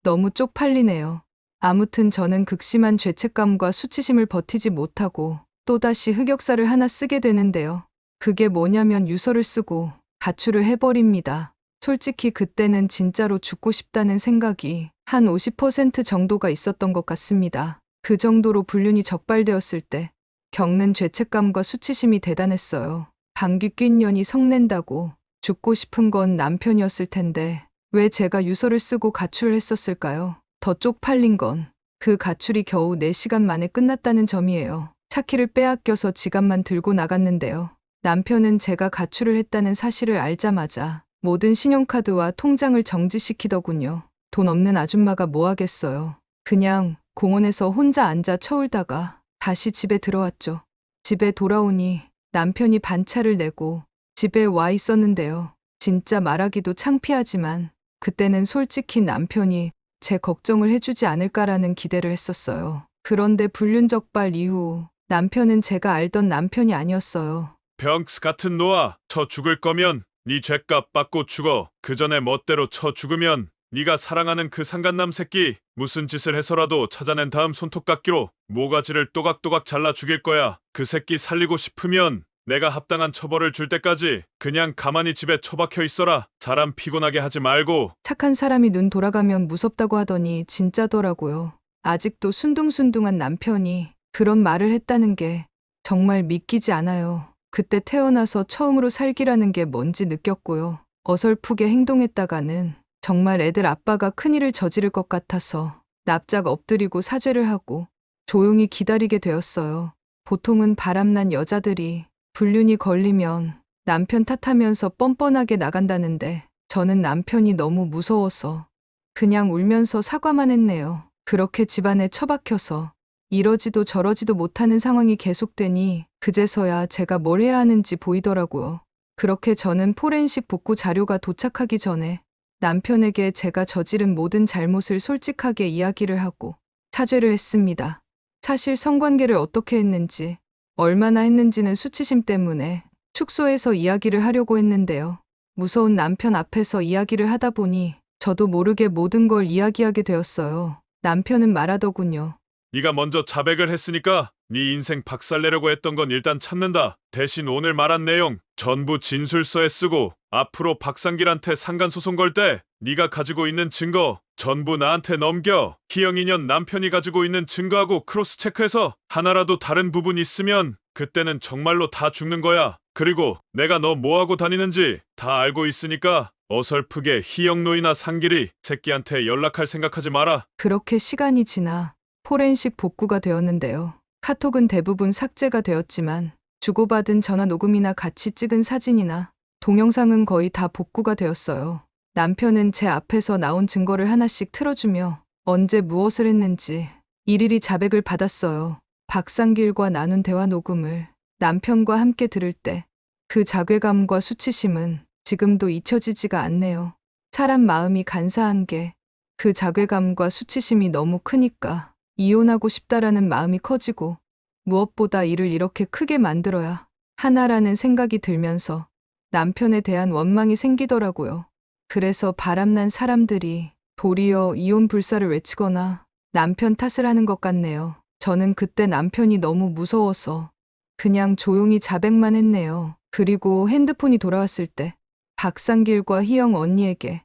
너무 쪽팔리네요. 아무튼 저는 극심한 죄책감과 수치심을 버티지 못하고 또다시 흑역사를 하나 쓰게 되는데요. 그게 뭐냐면 유서를 쓰고 가출을 해버립니다. 솔직히 그때는 진짜로 죽고 싶다는 생각이 한 50% 정도가 있었던 것 같습니다. 그 정도로 불륜이 적발되었을 때 겪는 죄책감과 수치심이 대단했어요. 방귀 낀 년이 성낸다고 죽고 싶은 건 남편이었을 텐데 왜 제가 유서를 쓰고 가출을 했었을까요? 더 쪽팔린 건 그 가출이 겨우 4시간 만에 끝났다는 점이에요. 차키를 빼앗겨서 지갑만 들고 나갔는데요. 남편은 제가 가출을 했다는 사실을 알자마자 모든 신용카드와 통장을 정지시키더군요. 돈 없는 아줌마가 뭐 하겠어요. 그냥 공원에서 혼자 앉아 쳐울다가 다시 집에 들어왔죠. 집에 돌아오니 남편이 반차를 내고 집에 와 있었는데요. 진짜 말하기도 창피하지만 그때는 솔직히 남편이 제 걱정을 해주지 않을까라는 기대를 했었어요. 그런데 불륜적발 이후 남편은 제가 알던 남편이 아니었어요. 병스 같은 놈아, 쳐 죽을 거면 네 죗값 받고 죽어. 그 전에 멋대로 쳐 죽으면 네가 사랑하는 그 상간남 새끼 무슨 짓을 해서라도 찾아낸 다음 손톱깎이로 모가지를 또각또각 잘라 죽일 거야. 그 새끼 살리고 싶으면 내가 합당한 처벌을 줄 때까지 그냥 가만히 집에 처박혀 있어라. 사람 피곤하게 하지 말고. 착한 사람이 눈 돌아가면 무섭다고 하더니 진짜더라고요. 아직도 순둥순둥한 남편이 그런 말을 했다는 게 정말 믿기지 않아요. 그때 태어나서 처음으로 살기라는 게 뭔지 느꼈고요. 어설프게 행동했다가는 정말 애들 아빠가 큰일을 저지를 것 같아서 납작 엎드리고 사죄를 하고 조용히 기다리게 되었어요. 보통은 바람난 여자들이 불륜이 걸리면 남편 탓하면서 뻔뻔하게 나간다는데 저는 남편이 너무 무서워서 그냥 울면서 사과만 했네요. 그렇게 집안에 처박혀서 이러지도 저러지도 못하는 상황이 계속되니 그제서야 제가 뭘 해야 하는지 보이더라고요. 그렇게 저는 포렌식 복구 자료가 도착하기 전에 남편에게 제가 저지른 모든 잘못을 솔직하게 이야기를 하고 사죄를 했습니다. 사실 성관계를 어떻게 했는지, 얼마나 했는지는 수치심 때문에 축소해서 이야기를 하려고 했는데요. 무서운 남편 앞에서 이야기를 하다 보니 저도 모르게 모든 걸 이야기하게 되었어요. 남편은 말하더군요. 네가 먼저 자백을 했으니까 네 인생 박살내려고 했던 건 일단 참는다. 대신 오늘 말한 내용 전부 진술서에 쓰고 앞으로 박상길한테 상간소송 걸 때 네가 가지고 있는 증거 전부 나한테 넘겨. 희영 인연 남편이 가지고 있는 증거하고 크로스 체크해서 하나라도 다른 부분 있으면 그때는 정말로 다 죽는 거야. 그리고 내가 너 뭐하고 다니는지 다 알고 있으니까 어설프게 희영 노이나 상길이 새끼한테 연락할 생각하지 마라. 그렇게 시간이 지나 포렌식 복구가 되었는데요. 카톡은 대부분 삭제가 되었지만 주고받은 전화 녹음이나 같이 찍은 사진이나 동영상은 거의 다 복구가 되었어요. 남편은 제 앞에서 나온 증거를 하나씩 틀어주며 언제 무엇을 했는지 일일이 자백을 받았어요. 박상길과 나눈 대화 녹음을 남편과 함께 들을 때 그 자괴감과 수치심은 지금도 잊혀지지가 않네요. 사람 마음이 간사한 게 그 자괴감과 수치심이 너무 크니까 이혼하고 싶다라는 마음이 커지고 무엇보다 일을 이렇게 크게 만들어야 하나라는 생각이 들면서 남편에 대한 원망이 생기더라고요. 그래서 바람난 사람들이 도리어 이혼 불사를 외치거나 남편 탓을 하는 것 같네요. 저는 그때 남편이 너무 무서워서 그냥 조용히 자백만 했네요. 그리고 핸드폰이 돌아왔을 때 박상길과 희영 언니에게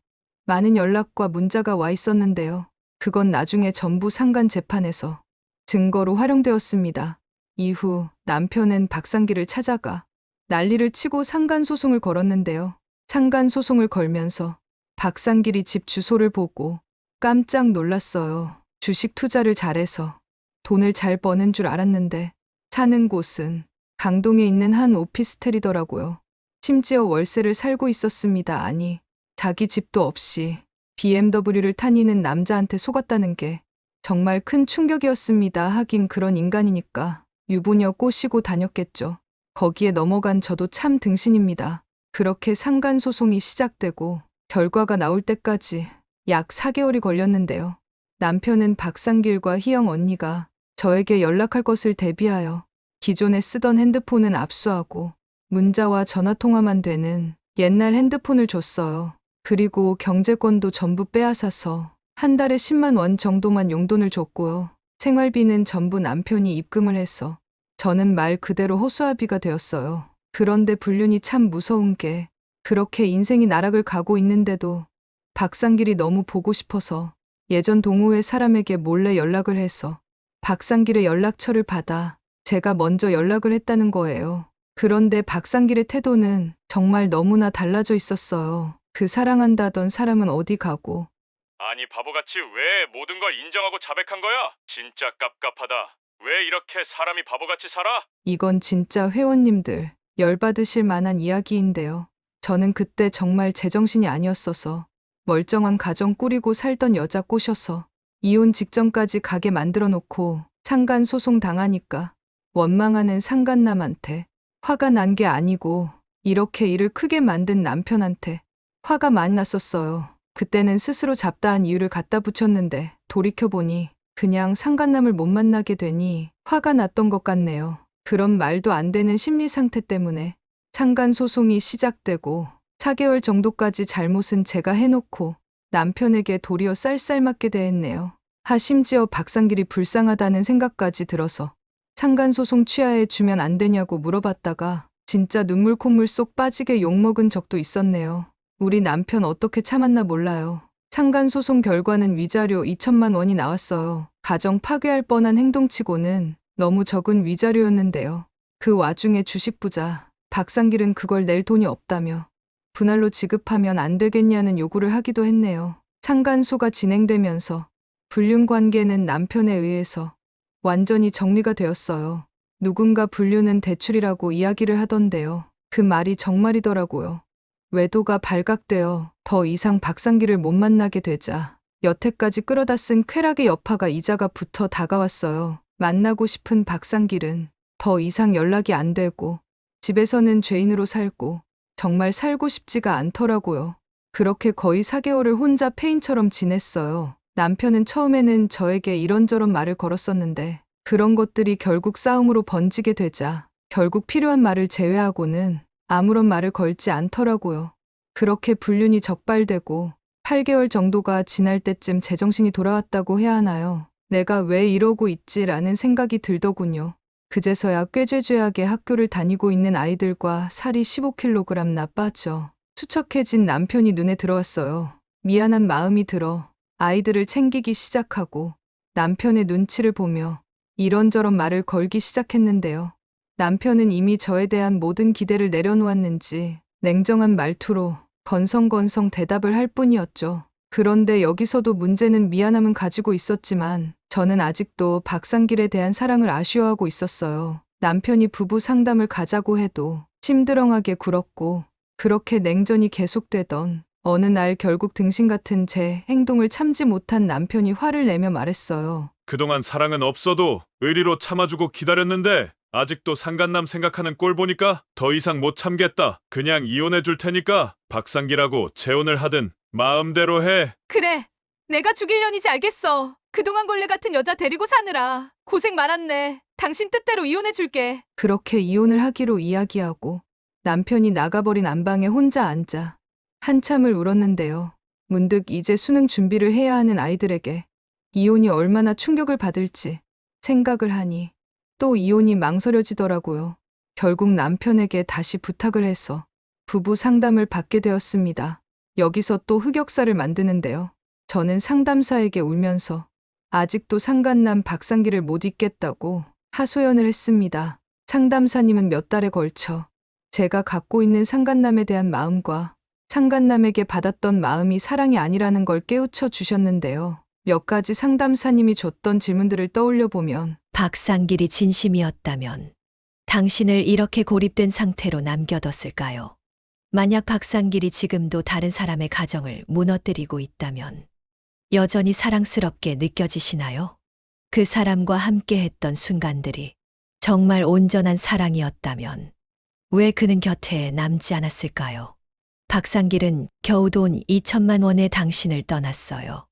많은 연락과 문자가 와 있었는데요. 그건 나중에 전부 상간 재판에서 증거로 활용되었습니다. 이후 남편은 박상길을 찾아가 난리를 치고 상간 소송을 걸었는데요. 상간 소송을 걸면서 박상길이 집 주소를 보고 깜짝 놀랐어요. 주식 투자를 잘해서 돈을 잘 버는 줄 알았는데 사는 곳은 강동에 있는 한 오피스텔이더라고요. 심지어 월세를 살고 있었습니다. 아니, 자기 집도 없이 BMW를 타니는 남자한테 속았다는 게 정말 큰 충격이었습니다. 하긴 그런 인간이니까 유부녀 꼬시고 다녔겠죠. 거기에 넘어간 저도 참 등신입니다. 그렇게 상간 소송이 시작되고 결과가 나올 때까지 약 4개월이 걸렸는데요. 남편은 박상길과 희영 언니가 저에게 연락할 것을 대비하여 기존에 쓰던 핸드폰은 압수하고 문자와 전화통화만 되는 옛날 핸드폰을 줬어요. 그리고 경제권도 전부 빼앗아서 한 달에 10만 원 정도만 용돈을 줬고요. 생활비는 전부 남편이 입금을 해서 저는 말 그대로 허수아비가 되었어요. 그런데 불륜이 참 무서운 게 그렇게 인생이 나락을 가고 있는데도 박상길이 너무 보고 싶어서 예전 동호회 사람에게 몰래 연락을 해서 박상길의 연락처를 받아 제가 먼저 연락을 했다는 거예요. 그런데 박상길의 태도는 정말 너무나 달라져 있었어요. 그 사랑한다던 사람은 어디 가고 아니 바보같이 왜 모든 걸 인정하고 자백한 거야? 진짜 깝깝하다. 왜 이렇게 사람이 바보같이 살아? 이건 진짜 회원님들 열받으실 만한 이야기인데요. 저는 그때 정말 제정신이 아니었어서 멀쩡한 가정 꾸리고 살던 여자 꼬셔서 이혼 직전까지 가게 만들어 놓고 상간 소송 당하니까 원망하는 상간남한테 화가 난 게 아니고 이렇게 일을 크게 만든 남편한테 화가 많이 났었어요. 그때는 스스로 잡다한 이유를 갖다 붙였는데 돌이켜보니 그냥 상간남을 못 만나게 되니 화가 났던 것 같네요. 그런 말도 안 되는 심리 상태 때문에 상간 소송이 시작되고 4개월 정도까지 잘못은 제가 해놓고 남편에게 도리어 쌀쌀맞게 대했네요. 심지어 박상길이 불쌍하다는 생각까지 들어서 상간소송 취하해 주면 안 되냐고 물어봤다가 진짜 눈물 콧물 쏙 빠지게 욕먹은 적도 있었네요. 우리 남편 어떻게 참았나 몰라요. 상간소송 결과는 위자료 2천만 원이 나왔어요. 가정 파괴할 뻔한 행동치고는 너무 적은 위자료였는데요. 그 와중에 주식부자 박상길은 그걸 낼 돈이 없다며 분할로 지급하면 안 되겠냐는 요구를 하기도 했네요. 상간소가 진행되면서 불륜 관계는 남편에 의해서 완전히 정리가 되었어요. 누군가 불륜은 대출이라고 이야기를 하던데요. 그 말이 정말이더라고요. 외도가 발각되어 더 이상 박상길을 못 만나게 되자 여태까지 끌어다 쓴 쾌락의 여파가 이자가 붙어 다가왔어요. 만나고 싶은 박상길은 더 이상 연락이 안 되고 집에서는 죄인으로 살고 정말 살고 싶지가 않더라고요. 그렇게 거의 4개월을 혼자 폐인처럼 지냈어요. 남편은 처음에는 저에게 이런저런 말을 걸었었는데 그런 것들이 결국 싸움으로 번지게 되자 결국 필요한 말을 제외하고는 아무런 말을 걸지 않더라고요. 그렇게 불륜이 적발되고 8개월 정도가 지날 때쯤 제정신이 돌아왔다고 해야 하나요? 내가 왜 이러고 있지라는 생각이 들더군요. 그제서야 꾀죄죄하게 학교를 다니고 있는 아이들과 살이 15kg 나빠져 수척해진 남편이 눈에 들어왔어요. 미안한 마음이 들어 아이들을 챙기기 시작하고 남편의 눈치를 보며 이런저런 말을 걸기 시작했는데요. 남편은 이미 저에 대한 모든 기대를 내려놓았는지 냉정한 말투로 건성건성 대답을 할 뿐이었죠. 그런데 여기서도 문제는 미안함은 가지고 있었지만 저는 아직도 박상길에 대한 사랑을 아쉬워하고 있었어요. 남편이 부부 상담을 가자고 해도 심드렁하게 굴었고 그렇게 냉전이 계속되던 어느 날 결국 등신 같은 제 행동을 참지 못한 남편이 화를 내며 말했어요. 그동안 사랑은 없어도 의리로 참아주고 기다렸는데 아직도 상간남 생각하는 꼴 보니까 더 이상 못 참겠다. 그냥 이혼해 줄 테니까 박상길하고 재혼을 하든 마음대로 해. 그래, 내가 죽일 년이지 알겠어. 그동안 걸레 같은 여자 데리고 사느라 고생 많았네. 당신 뜻대로 이혼해 줄게. 그렇게 이혼을 하기로 이야기하고 남편이 나가버린 안방에 혼자 앉아 한참을 울었는데요. 문득 이제 수능 준비를 해야 하는 아이들에게 이혼이 얼마나 충격을 받을지 생각을 하니 또 이혼이 망설여지더라고요. 결국 남편에게 다시 부탁을 해서 부부 상담을 받게 되었습니다. 여기서 또 흑역사를 만드는데요. 저는 상담사에게 울면서 아직도 상간남 박상길을 못 잊겠다고 하소연을 했습니다. 상담사님은 몇 달에 걸쳐 제가 갖고 있는 상간남에 대한 마음과 상간남에게 받았던 마음이 사랑이 아니라는 걸 깨우쳐 주셨는데요. 몇 가지 상담사님이 줬던 질문들을 떠올려 보면 박상길이 진심이었다면 당신을 이렇게 고립된 상태로 남겨뒀을까요? 만약 박상길이 지금도 다른 사람의 가정을 무너뜨리고 있다면 여전히 사랑스럽게 느껴지시나요? 그 사람과 함께했던 순간들이 정말 온전한 사랑이었다면 왜 그는 곁에 남지 않았을까요? 박상길은 겨우 돈 2천만 원에 당신을 떠났어요.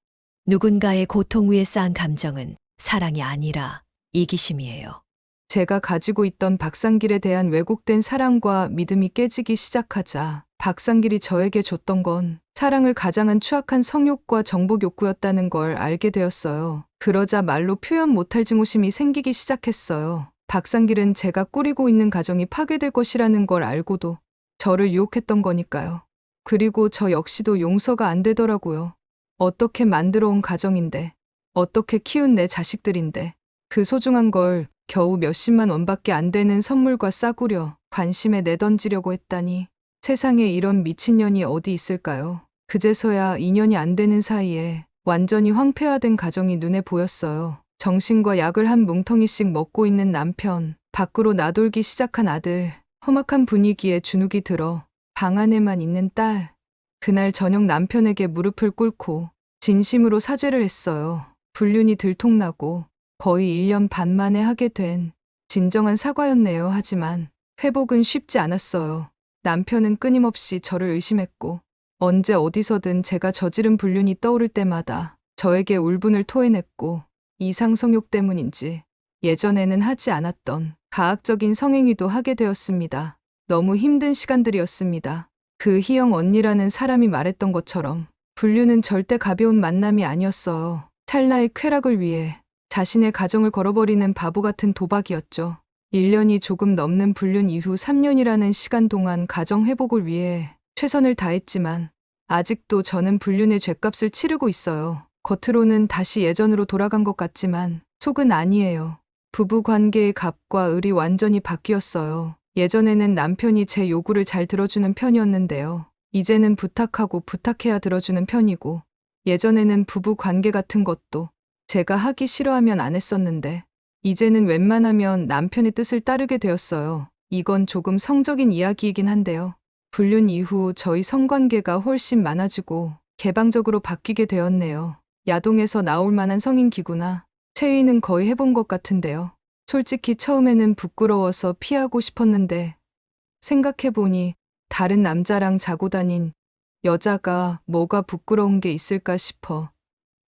누군가의 고통 위에 쌓은 감정은 사랑이 아니라 이기심이에요. 제가 가지고 있던 박상길에 대한 왜곡된 사랑과 믿음이 깨지기 시작하자 박상길이 저에게 줬던 건 사랑을 가장한 추악한 성욕과 정복 욕구였다는 걸 알게 되었어요. 그러자 말로 표현 못할 증오심이 생기기 시작했어요. 박상길은 제가 꾸리고 있는 가정이 파괴될 것이라는 걸 알고도 저를 유혹했던 거니까요. 그리고 저 역시도 용서가 안 되더라고요. 어떻게 만들어 온 가정인데, 어떻게 키운 내 자식들인데, 그 소중한 걸 겨우 몇십만 원밖에 안 되는 선물과 싸구려 관심에 내던지려고 했다니 세상에 이런 미친년이 어디 있을까요? 그제서야 2년이 안 되는 사이에 완전히 황폐화된 가정이 눈에 보였어요. 정신과 약을 한 뭉텅이씩 먹고 있는 남편, 밖으로 나돌기 시작한 아들, 험악한 분위기에 주눅이 들어 방 안에만 있는 딸. 그날 저녁 남편에게 무릎을 꿇고 진심으로 사죄를 했어요. 불륜이 들통나고 거의 1년 반 만에 하게 된 진정한 사과였네요. 하지만 회복은 쉽지 않았어요. 남편은 끊임없이 저를 의심했고 언제 어디서든 제가 저지른 불륜이 떠오를 때마다 저에게 울분을 토해냈고 이상 성욕 때문인지 예전에는 하지 않았던 가학적인 성행위도 하게 되었습니다. 너무 힘든 시간들이었습니다. 그 희영 언니라는 사람이 말했던 것처럼 불륜은 절대 가벼운 만남이 아니었어요. 찰나의 쾌락을 위해 자신의 가정을 걸어버리는 바보 같은 도박이었죠. 1년이 조금 넘는 불륜 이후 3년이라는 시간 동안 가정 회복을 위해 최선을 다했지만 아직도 저는 불륜의 죗값을 치르고 있어요. 겉으로는 다시 예전으로 돌아간 것 같지만 속은 아니에요. 부부 관계의 갑과 을이 완전히 바뀌었어요. 예전에는 남편이 제 요구를 잘 들어주는 편이었는데요. 이제는 부탁하고 부탁해야 들어주는 편이고, 예전에는 부부 관계 같은 것도 제가 하기 싫어하면 안 했었는데 이제는 웬만하면 남편의 뜻을 따르게 되었어요. 이건 조금 성적인 이야기이긴 한데요. 불륜 이후 저희 성관계가 훨씬 많아지고 개방적으로 바뀌게 되었네요. 야동에서 나올 만한 성인 기구나 체위는 거의 해본 것 같은데요. 솔직히 처음에는 부끄러워서 피하고 싶었는데 생각해보니 다른 남자랑 자고 다닌 여자가 뭐가 부끄러운 게 있을까 싶어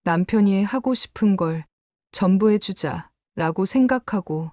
남편이 하고 싶은 걸 전부 해주자 라고 생각하고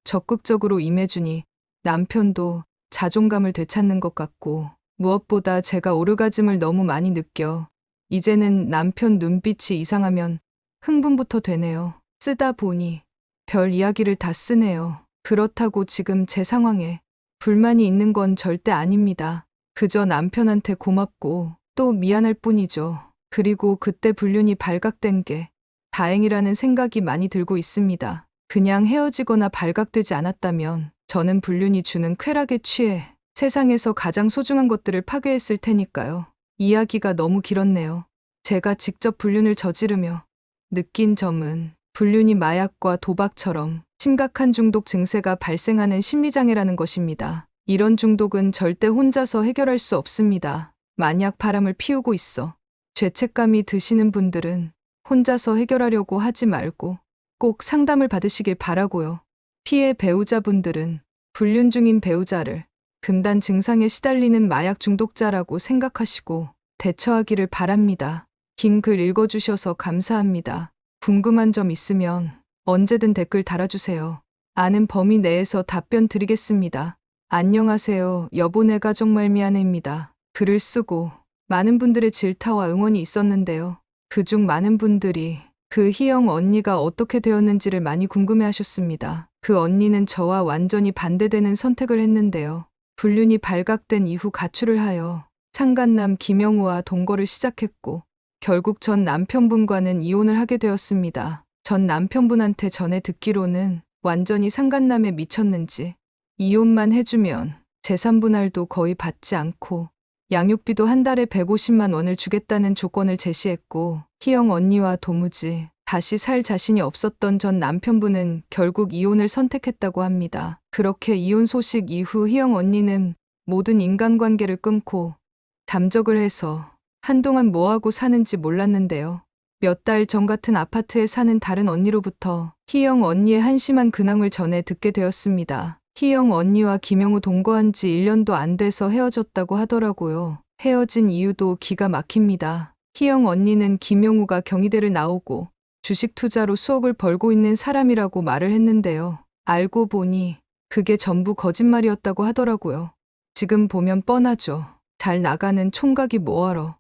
적극적으로 임해주니 남편도 자존감을 되찾는 것 같고, 무엇보다 제가 오르가즘을 너무 많이 느껴 이제는 남편 눈빛이 이상하면 흥분부터 되네요. 쓰다 보니 별 이야기를 다 쓰네요. 그렇다고 지금 제 상황에 불만이 있는 건 절대 아닙니다. 그저 남편한테 고맙고 또 미안할 뿐이죠. 그리고 그때 불륜이 발각된 게 다행이라는 생각이 많이 들고 있습니다. 그냥 헤어지거나 발각되지 않았다면 저는 불륜이 주는 쾌락에 취해 세상에서 가장 소중한 것들을 파괴했을 테니까요. 이야기가 너무 길었네요. 제가 직접 불륜을 저지르며 느낀 점은 불륜이 마약과 도박처럼 심각한 중독 증세가 발생하는 심리장애라는 것입니다. 이런 중독은 절대 혼자서 해결할 수 없습니다. 만약 바람을 피우고 있어 죄책감이 드시는 분들은 혼자서 해결하려고 하지 말고 꼭 상담을 받으시길 바라고요. 피해 배우자분들은 불륜 중인 배우자를 금단 증상에 시달리는 마약 중독자라고 생각하시고 대처하기를 바랍니다. 긴 글 읽어주셔서 감사합니다. 궁금한 점 있으면 언제든 댓글 달아주세요. 아는 범위 내에서 답변 드리겠습니다. 안녕하세요. 여보 내가 정말 미안해입니다. 글을 쓰고 많은 분들의 질타와 응원이 있었는데요. 그중 많은 분들이 그 희영 언니가 어떻게 되었는지를 많이 궁금해하셨습니다. 그 언니는 저와 완전히 반대되는 선택을 했는데요. 불륜이 발각된 이후 가출을 하여 상간남 김영우와 동거를 시작했고 결국 전 남편분과는 이혼을 하게 되었습니다. 전 남편분한테 전해 듣기로는 완전히 상간남에 미쳤는지 이혼만 해주면 재산 분할도 거의 받지 않고 양육비도 한 달에 150만 원을 주겠다는 조건을 제시했고 희영 언니와 도무지 다시 살 자신이 없었던 전 남편분은 결국 이혼을 선택했다고 합니다. 그렇게 이혼 소식 이후 희영 언니는 모든 인간관계를 끊고 잠적을 해서 한동안 뭐하고 사는지 몰랐는데요. 몇 달 전 같은 아파트에 사는 다른 언니로부터 희영 언니의 한심한 근황을 전해 듣게 되었습니다. 희영 언니와 김영우 동거한 지 1년도 안 돼서 헤어졌다고 하더라고요. 헤어진 이유도 기가 막힙니다. 희영 언니는 김영우가 경희대를 나오고 주식 투자로 수억을 벌고 있는 사람이라고 말을 했는데요. 알고 보니 그게 전부 거짓말이었다고 하더라고요. 지금 보면 뻔하죠. 잘 나가는 총각이 뭐하러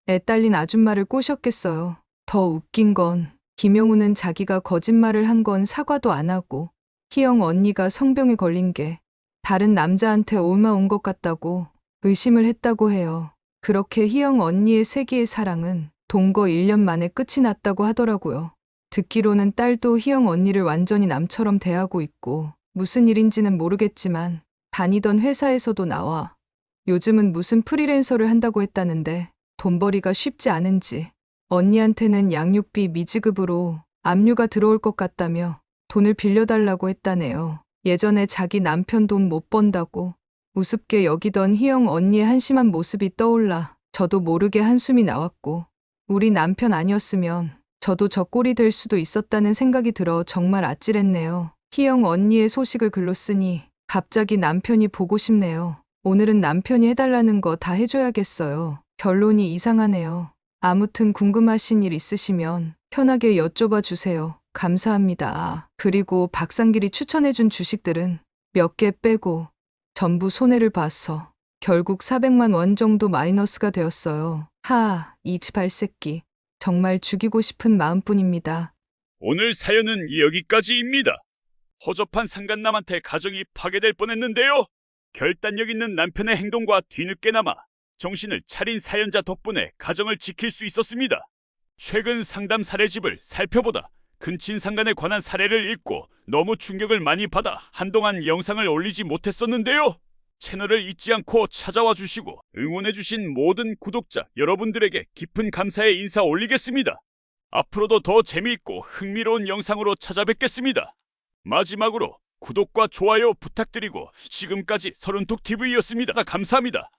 애 딸린 아줌마를 꼬셨겠어요. 더 웃긴 건 김영우는 자기가 거짓말을 한 건 사과도 안 하고 희영 언니가 성병에 걸린 게 다른 남자한테 옮아온 것 같다고 의심을 했다고 해요. 그렇게 희영 언니의 세기의 사랑은 동거 1년 만에 끝이 났다고 하더라고요. 듣기로는 딸도 희영 언니를 완전히 남처럼 대하고 있고 무슨 일인지는 모르겠지만 다니던 회사에서도 나와 요즘은 무슨 프리랜서를 한다고 했다는데 돈벌이가 쉽지 않은지 언니한테는 양육비 미지급으로 압류가 들어올 것 같다며 돈을 빌려달라고 했다네요. 예전에 자기 남편 돈 못 번다고 우습게 여기던 희영 언니의 한심한 모습이 떠올라 저도 모르게 한숨이 나왔고 우리 남편 아니었으면 저도 저 꼴이 될 수도 있었다는 생각이 들어 정말 아찔했네요. 희영 언니의 소식을 글로 쓰니 갑자기 남편이 보고 싶네요. 오늘은 남편이 해달라는 거 다 해줘야겠어요. 결론이 이상하네요. 아무튼 궁금하신 일 있으시면 편하게 여쭤봐 주세요. 감사합니다. 그리고 박상길이 추천해준 주식들은 몇 개 빼고 전부 손해를 봤어. 결국 400만 원 정도 마이너스가 되었어요. 이 발새끼. 정말 죽이고 싶은 마음뿐입니다. 오늘 사연은 여기까지입니다. 허접한 상간남한테 가정이 파괴될 뻔했는데요. 결단력 있는 남편의 행동과 뒤늦게나마 정신을 차린 사연자 덕분에 가정을 지킬 수 있었습니다. 최근 상담 사례집을 살펴보다 근친 상간에 관한 사례를 읽고 너무 충격을 많이 받아 한동안 영상을 올리지 못했었는데요. 채널을 잊지 않고 찾아와 주시고 응원해 주신 모든 구독자 여러분들에게 깊은 감사의 인사 올리겠습니다. 앞으로도 더 재미있고 흥미로운 영상으로 찾아뵙겠습니다. 마지막으로 구독과 좋아요 부탁드리고 지금까지 서른톡TV였습니다. 감사합니다.